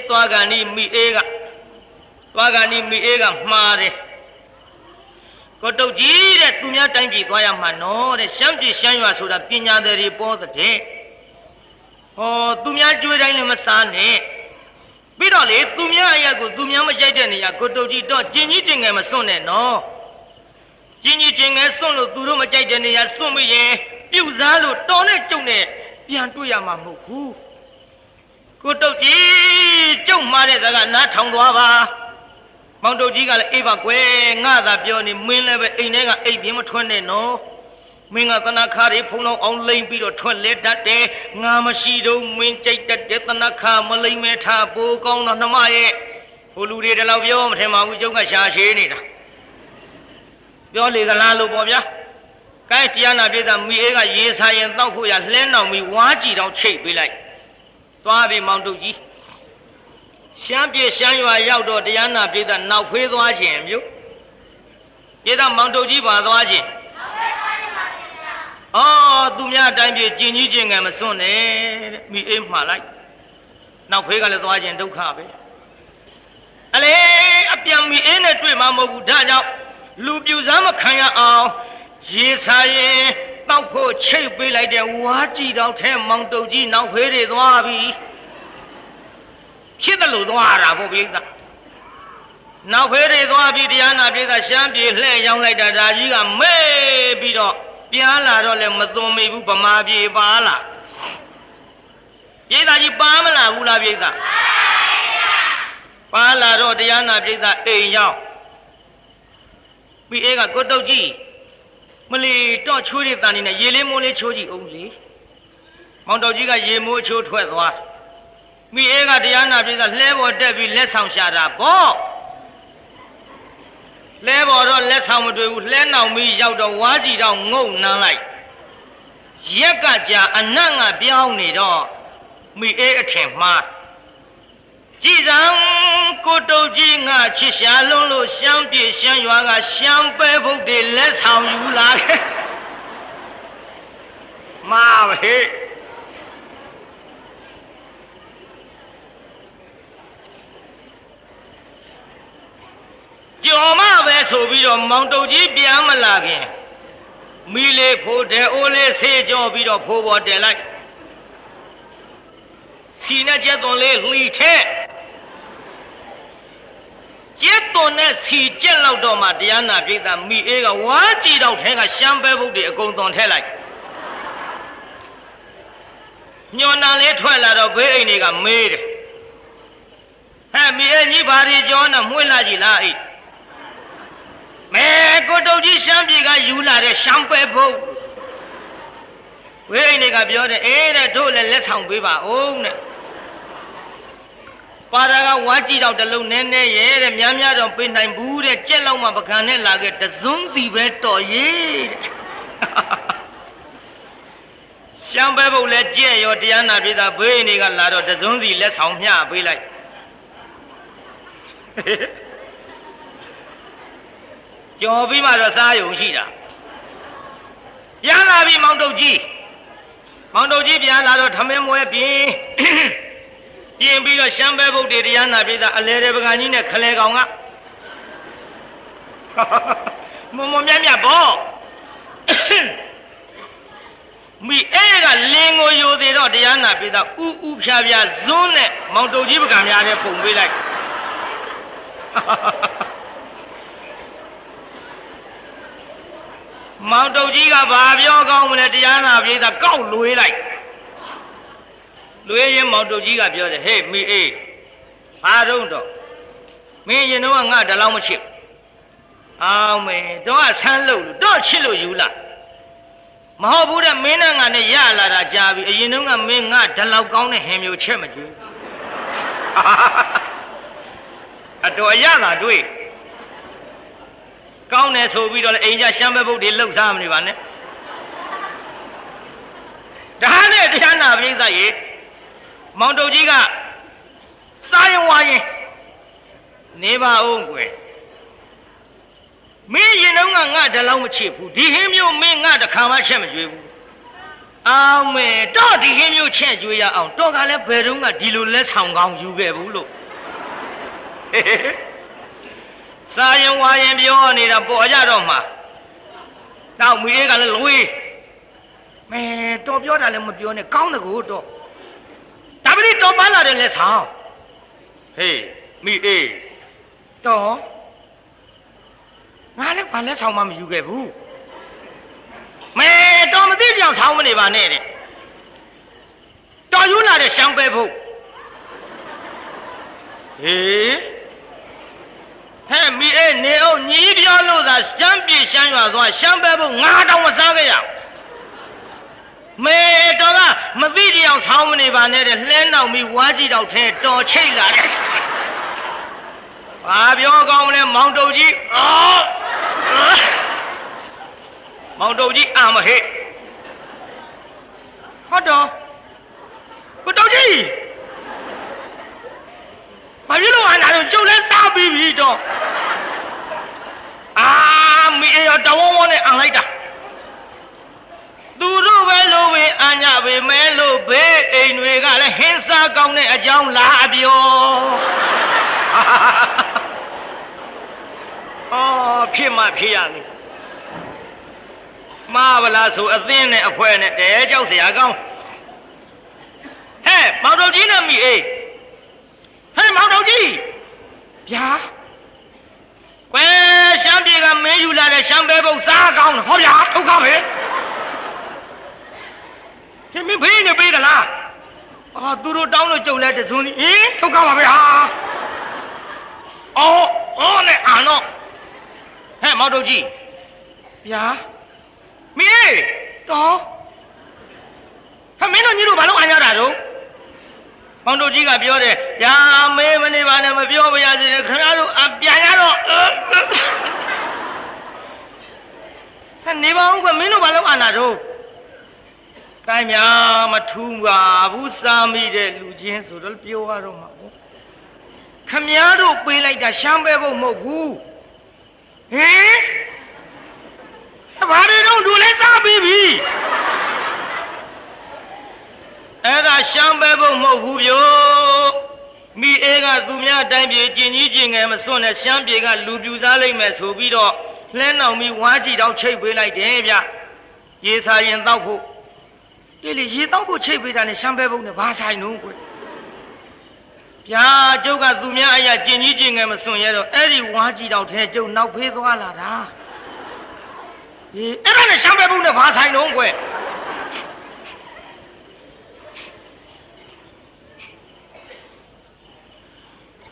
Speaker 1: သွားကန်ဒီမိအေးကမှားတယ်ကိုတုတ်ကြီးတဲ့သူများတိုင်းပြည်သွားရမှာနော်တဲ့ရှမ်းပြည်ရှမ်းရွာဆိုတာပညာသည်တွေပေါ်တဲ့သူများကြွေးတိုင်းလည်းမစားနဲ့ပြီးတော့လေသူများအရာကိုသူများမကြိုက်တဲ့နေရာကိုတုတ်ကြီးတော့ကျင်ကြီးကျင်ငယ်မစွန့်နဲ့နော်ကျင်ကြီးကျင်ငယ်စွန့်လို့သူတို့မကြိုက်တဲ့နေရာစွန့်ပြီးရင်ပြုတ်စားလို့တော်နဲ့ကြုံနဲ့ပြန်တွေ့ရမှာမဟုတ်ဘူးကိုတုတ်ကြီးကြုံမှားတဲ့စကားနားထောင်သွားပါမောင်တုတ်ကြီးကလည်းအေးပါကွယ်ငါသာပြောနေမင်းလည်းပဲအိမ်ထဲကအိပ်ပြင်းမထွက်နဲ့နော်မင်းကသနာခါတွေဖုံလုံးအောင်လိမ့်ပြီးတော့ထွက်လဲတတ်တယ်ငါမရှိတော့မင်းကြိတ်တတ်တဲ့သနာခါမလိမ့်မဲထားပိုးကောင်းတော့နှမရဲ့ ဟိုလူတွေတလောက်ပြောမထင်ပါဘူးကျုပ်ကရှာရှည်နေတာပြောလေကလားလို့ပေါ့ဗျာကိုင်းတရားနာပြည့်သားမိအေးကရေစာရင်တောက်ဖို့ရလှဲနောင်ပြီးဝါးကြည့်တော့ချိတ်ပေးလိုက်သွားပြီမောင်တုတ်ကြီးရှမ်းပြေရှမ်းရွာရောက်တော့တရားနာပြည့်သားနောက်ဖေးသွားခြင်းမြို့ပြည့်သားမောင်တုတ်ကြီးပါသွားခြင်းအော်သူများအတိုင်းပြေကျင်ကြီးကျင်ငယ်မစွန့်နဲ့တဲ့မိအေးမှားလိုက်နောက်ဖေးကလည်းသွားခြင်းဒုက္ခပဲအလေအပြန်မိအေးနဲ့တွေ့မှာမဟုတ်ဘူးဒါကြောင့်လူပြူစားမခံရအောင်ရေစာရင်တောက်ဖို့ချိတ်ပေးလိုက်တဲ့ဝါးကြည့်တော့ထဲမောင်တုတ်ကြီးနောက်ဖေးတွေသွားပြီဖြစ်တယ်လို့သွားတာပေါ့ပြိဿနောက်ဖေးတွေသွားပြီးတရားနာပြိဿရှမ်းပြေလှဲ့ရောက်လိုက်တာဒါကြီးကမဲပြီးတော့ပြန်လာတော့လည်းမသွန်မိဘူးဗမာပြေပါလာပြိဿကြီးပါမလာဘူးလားပြိဿပါလာတော့တရားနာပြိဿအိမ်ရောက်ပြီးအေးကကိုတုတ်ကြီးမလီတော့ချိုးရတဲ့တန်နေနဲ့ရေလေးမိုးလေးချိုးကြည့်အောင်လေမောင်တုတ်ကြီးကရေမိုးချိုးထွက်သွားမိအေးကတရားနာပြိဿလှဲပေါ်တက်ပြီးလက်ဆောင်ရှာတာပေါ့လဲပေါ်တော့လက်ဆောင်မတွေ့ဘူးလှဲနောင်ပြီးရောက်တော့ဝါးကြီးတော့ငုံနှမ်းလိုက်ရက်ကကြာအနံ့ကပြောင်းနေတော့မိအေးအထင်မှားကြည်စံကိုတုတ်ကြီးငါချစ်ရှာလုံးလို့ရှမ်းပြေရှမ်းရွာကရှမ်းပဲဘုတ်တွေလက်ဆောင်ယူလာခဲ့မာပဲကြော်မပဲဆိုပြီးတော့မောင်တုတ်ကြီးပြန်မလာခင်မီလေးဖိုးတဲ့အိုးလေးဆေးကြောပြီးတော့ဖိုးပေါ်တယ်လိုက်စီနဲ့ကျက်သွန်လေးလှီထဲကျက်သွန်နဲ့စီကျက်လောက်တော့မှတရားနာပြိဿမိအေးကဝါးကြည့်တော့ထဲကရှမ်းပဲဘုတ်တွေအကုန်သွန်ထဲလိုက်ညော်နံလေးထွက်လာတော့ဘေးအိမ်တွေကမေးတယ်ဟဲ့မိအေးကြီးဘာတွေကြောနဲ့မှွေးလာကြည်လားအိတ်မဲကိုတုတ်ကြီးရှမ်းပြေကယူလာတဲ့ရှမ်းပဲဘုတ်ဝိအိမ်တွေကပြောတယ်အေးတဲ့တို့လည်းလက်ဆောင်ပေးပါဦးတဲ့ပါရကဝါကြည့်တော့တလုံးနဲနဲရဲတဲ့များများတော့ပေးနိုင်ဘူးတဲ့ကြက်လောက်မှပကံနဲ့လာခဲ့တစွန်းစီပဲတော်ရေးတဲ့ရှမ်းပဲဘုတ်လည်းကြက်ရောတရားနာပြေတာဘေးအိမ်တွေကလာတော့တစွန်းစီလက်ဆောင်မျှပေးလိုက်ကြော်ပြီးမှတော့စားရုံရှိတာပြန်လာပြီမောင်တုတ်ကြီးပြန်လာတော့ထမင်းမွဲပြင်းပြီးတော့ရှမ်းပဲဘုတ်တွေတရားနာပြီးသားအလဲတဲ့ပကံကြီးနဲ့ခလဲကောင်ကမမမြတ်မြတ်ပေါ့မိအေးကလင်းကိုယိုသေးတော့တရားနာပြီးသားဥဖြာဖြာဇွန်းနဲ့မောင်တုတ်ကြီးပကံများနဲ့ပုံပေးလိုက်မောင်တုတ်ကြီးကဘာပြောကောင်းမလဲတရားနာပြေးတာကောက်လွေးလိုက်လွေးရင်မောင်တုတ်ကြီးကပြောတယ်ဟေးမိအေးဘာတော့မင်းရင်တော့ငါတလောက်မချစ်အောင်မေတော့ဆန်းလို့တော့ချစ်လို့ယူလာမဟုတ်ဘူးတဲ့မင်းနဲ့ငါနဲ့ရလာတာကြာပြီအရင်တော့ကမင်းငါတလောက်ကောင်းတဲ့ဟင်မျိုးချက်မကြွေးအတော်ရတာတွေ့ကောင်းတယ်ဆိုပြီးတော့လေအိမ်ကြရှမ်းပဲဘုတ်တွေလှုပ်စားမနေပါနဲ့ဒါနဲ့တရားနာပြိဿရေမောင်တုတ်ကြီးကစားရင်ဝါရင်နေပါဦးကွယ်မင်းရင်တော့ငါတလောက်မချစ်ဘူးဒီဟင်းမျိုးမင်းငါတခါမှချက်မကြွေးဘူးအောင်မေတော့ဒီဟင်းမျိုးချက်ကြွေးရအောင်တော့ကလည်းဘယ်တော့မှဒီလိုလက်ဆောင်ကောင်းယူခဲ့ဘူးလို့စားရင်ဝါရင်ပြောနေတာပေါ်ကြတော့မှနောက်မိလေးကလည်းလွေးမဲတော်ပြောတာလည်းမပြောနဲ့ကောင်းတယ်ကိုတော့ဒါပတိတော်ပါလာတယ်လက်ဆောင်ဟေးမိအေးတော်ငါလည်းဘာလက်ဆောင်မှမယူခဲ့ဘူးမဲတော်မသိကြအောင်ဆောင်းမနေပါနဲ့တဲ့တော်ယူလာတဲ့ရှမ်းပဲဖို့ဟေးဟဲ့မိအေးနေအောင်ညီးပြောလို့သာရှမ်းပြေရှမ်းရွာသွားရှမ်းပဲဖို့ငါတောင်မစားခဲ့ရမေတော်ကမသိကြအောင်ဆောင်းမနေပါနဲ့တဲ့လှဲနောက်ပြီးဝါးကြည့်တော့ထဲတော်ချိတ်လာတဲ့ ဘာပြောကောင်းမလဲမောင်တုတ်ကြီးမောင်တုတ်ကြီးအာမဟဲ့ဟုတ်တော့ကိုတုတ်ကြီးဘာဖြစ်လို့အနာတော့ကျုပ်လည်းစားပြီးပြီတော့မိအေးရောတဝုံဝုံနဲ့အံလိုက်တာသူတို့ပဲလို့ပဲအညာပဲမဲလို့ဘေးအိမ်တွေကလည်းဟင်းစားကောင်းတဲ့အကြောင်းလာပြောဖြစ်မှဖြစ်ရမယ်မဗလားဆိုအသင်းနဲ့အဖွဲနဲ့တဲကြောက်เสียကောင်းဟဲ့မောင်တော်ကြီးနဲ့မိအေးဟဲ့မောင်တော်ကြီးဗျာကွယ်ရှမ်းပြည်ကမင်းယူလာတဲ့ရှမ်းပဲပုတ်စားကောင်းဟောဗျာထုတ်ကောင်းပဲဟင်မင်းဖေးနေပေးကလားသူတို့တောင်းလို့ကြုံလဲတစွန်းဟင်ထုတ်ကောင်းပါပဲဟာအော်နဲ့အာတော့ဟဲ့မောင်တော်ကြီးဗျာမင်းတော့ဟဲ့မင်းတို့ညီတို့ဘာလို့အာရတာတော့မောင်တို့ကြီးကပြောတယ်ညာမေးမနေပါနဲ့မပြောပါရစေနဲ့ခင်ဗျားတို့အပြန်ရတော့ဟဲ့နေပါဦးကွမင်းတို့ဘာလို့အာနာတော့ကိုင်းများမထူးပါဘူးစားမိတဲ့လူချင်းဆိုတော့ပြောရတော့မှာပေါ့ခင်ဗျားတို့ပေးလိုက်တာရှမ်းပဲဖို့မဟုတ်ဘူးဟင်ဘာတွေတော့ဒူလဲစားပြီးပြီအဲ့ဒါရှမ်းပဲဖို့မဟုတ်ဘူးဗျို့မိအေးကသူများအတိုင်းပြေကျင်ကြီးကျင်ငယ်မစွန့်နဲ့ရှမ်းပြေကလူပြူစားလိုက်မယ်ဆိုပြီးတော့လှဲနောင်ပြီးဝါးကြည့်တော့ချိတ်ပေးလိုက်တယ်ဗျရေစာရင်တောက်ဖို့ဒီလေရေတောက်ဖို့ချိတ်ပေးတာနဲ့ရှမ်းပဲဖို့နဲ့ဘာဆိုင်တော့ကွဗျာကျုပ်ကသူများအရာကျင်ကြီးကျင်ငယ်မစွန့်ရတော့အဲ့ဒီဝါးကြည့်တော့ထဲကျုပ်နောက်ဖေးသွားလာတာအဲ့ဒါနဲ့ရှမ်းပဲဖို့နဲ့ဘာဆိုင်တော့ကွ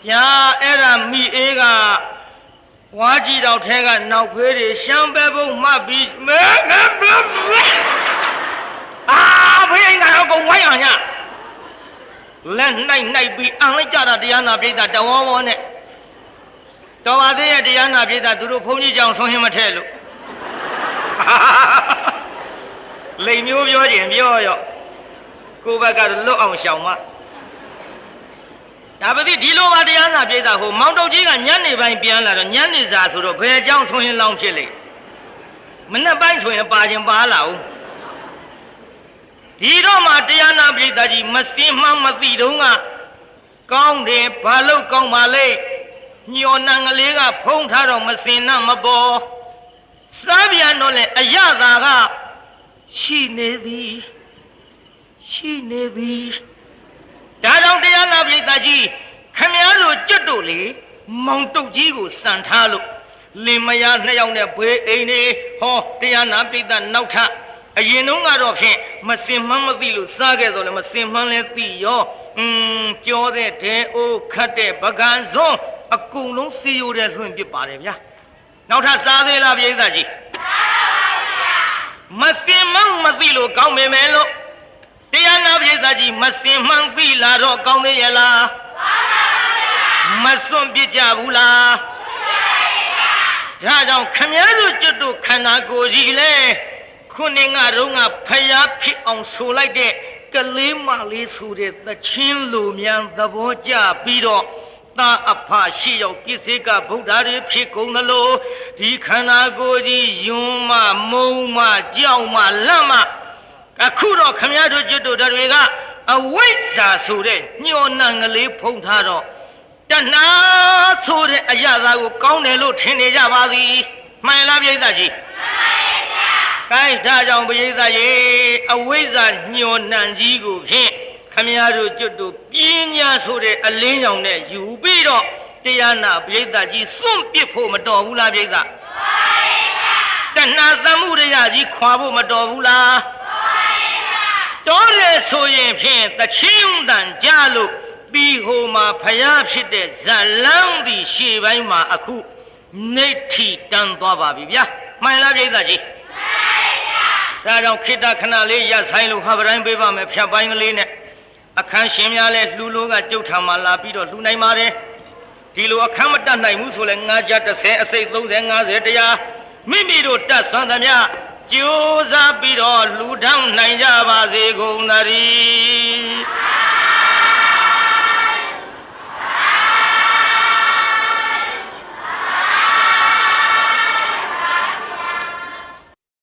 Speaker 1: ညာအဲ့ဒါမိအေးကဝါကြည့်တော့ထဲကနောက်ဖေးတွေရှမ်းပဲပုံမှတ်ပြီးဖေးအိမ်ကတော့ကုန်ဝိုင်းအောင်ညလက်နိုင်ပြီးအံလိုက်ကြတာတရားနာပိဋကတဝောနဲ့တော်ပါသေးရဲ့တရားနာပိဋကသူတို့ဘုန်းကြီးကြောင့်ဆုံးရင်မထဲလို့လိမ်မျိုးပြောခြင်းပြောရောကိုယ့်ဘက်ကတော့လွတ်အောင်ရှောင်မဒါပတိဒီလိုပါတရားနာပြေးတာဟိုမောင်တုတ်ကြီးကညနေပိုင်းပြန်လာတော့ညနေစာဆိုတော့ဘယ်အကြောင်းဆုံးရင်လောင်းဖြစ်လေမနေ့ပိုင်းဆိုရင်ပါခြင်းပါလာဦးဒီတော့မှတရားနာပြေးတာကြီးမစင်မှမသိတော့ကကောင်းတယ်ဘာလို့ကောင်းပါလဲညော်နံကလေးကဖုံးထားတော့မစင်နှမပေါ်စားပြန်တော့လေအရသာကရှိနေသည်ဒါကြောင့်တရားနာပိဋကကြီးခမည်းတော်ကျွတ်တို့လေမောင်တုတ်ကြီးကိုစံထားလို့လင်မယားနှစ်ယောက်နဲ့ဘေးအိမ်နေဟောတရားနာပိဋကနောက်ထအရင်တုန်းကတော့ဖြင့်မစင်မှန်းမသိလို့စားခဲ့တော့လေမစင်မှန်းလဲသိရောကြောတဲ့ဒဲအိုးခတ်တဲ့ပကံစွန်းအကုန်လုံးစီယိုတဲ့လွှင့်ပစ်ပါတယ်ဗျာနောက်ထစားသေးလားပိဋကကြီးမစင်မှန်းမသိလို့ကောင်းပေမဲ့လို့တရားနာပိဋကကြီးမစင်မှန်းသိလာတော့ကောင်းသေးရဲ့လားမစွန့်ပြစ်ကြဘူးလားဒါကြောင့်ခမည်းတော်ကျွတ်တို့ခန္ဓာကိုယ်ကြီးလဲခုနှစ်ငါတော့ငါဖျားဖြစ်အောင်ဆိုလိုက်တဲ့ကလေးမလေးဆိုတဲ့သချင်းလိုများသဘောကျပြီးတော့သာအဖရှိရောက်ပြည့်စေကဗုဒ္ဓတွေဖြစ်ကုန်သလိုဒီခန္ဓာကိုယ်ကြီးယွန်းမမုံမကြောက်မလန့်မအခုတော့ခမည်းတော်ကျွတ်တို့တွေကအဝိဇ္ဇာဆိုတဲ့ညှော်နှံကလေးဖုံးထားတော့တဏှာဆိုတဲ့အရာသာကိုကောင်းတယ်လို့ထင်နေကြပါသည်မှန်လားပိဋကကြီးမှန်ပါဗျာ ဒါကြောင့်ပိဋကကြီးအဝိဇ္ဇာညှော်နှံကြီးကိုဖြင့်ခမည်းတော်ကျွတ်တို့ပညာဆိုတဲ့အလင်းရောင်နဲ့ယူပြီးတော့တရားနာပိဋကကြီးစွန့်ပစ်ဖို့မတော်ဘူးလားပိဋကမှန်ပါဗျာတဏှာသမှုရိယကြီးခွာဖို့မတော်ဘူးလားတော်တယ်ဆိုရင်ဖြင့်တချင်းတန်ကြလို့ပြီးဟိုမှာဖျားဖြစ်တဲ့ဇလန်းဒီရှေ့ပိုင်းမှာအခုနေထီတန်းသွားပါပြီဗျာမှန်လားပိဋကကြီးမှန်ပါဗျာဒါကြောင့်ခိတ္တခဏလေးရပ်ဆိုင်လို့ဟာပတိုင်းပေးပါမယ်ဖြတ်ပိုင်းကလေးနဲ့အခန်းရှင်များလဲလှူလို့ကကြုတ်ထံမှာလာပြီးတော့လှူနိုင်ပါတယ် ဒီလိုအခမ်းမတတ်နိုင်ဘူးဆိုလဲငါကြ30အစိတ်30 50တရားမိမိတို့တတ်ဆွမ်းသမျှကြိုးစားပြီးတော့လူထောင်နိုင်ကြပါစေကုန်သတည်း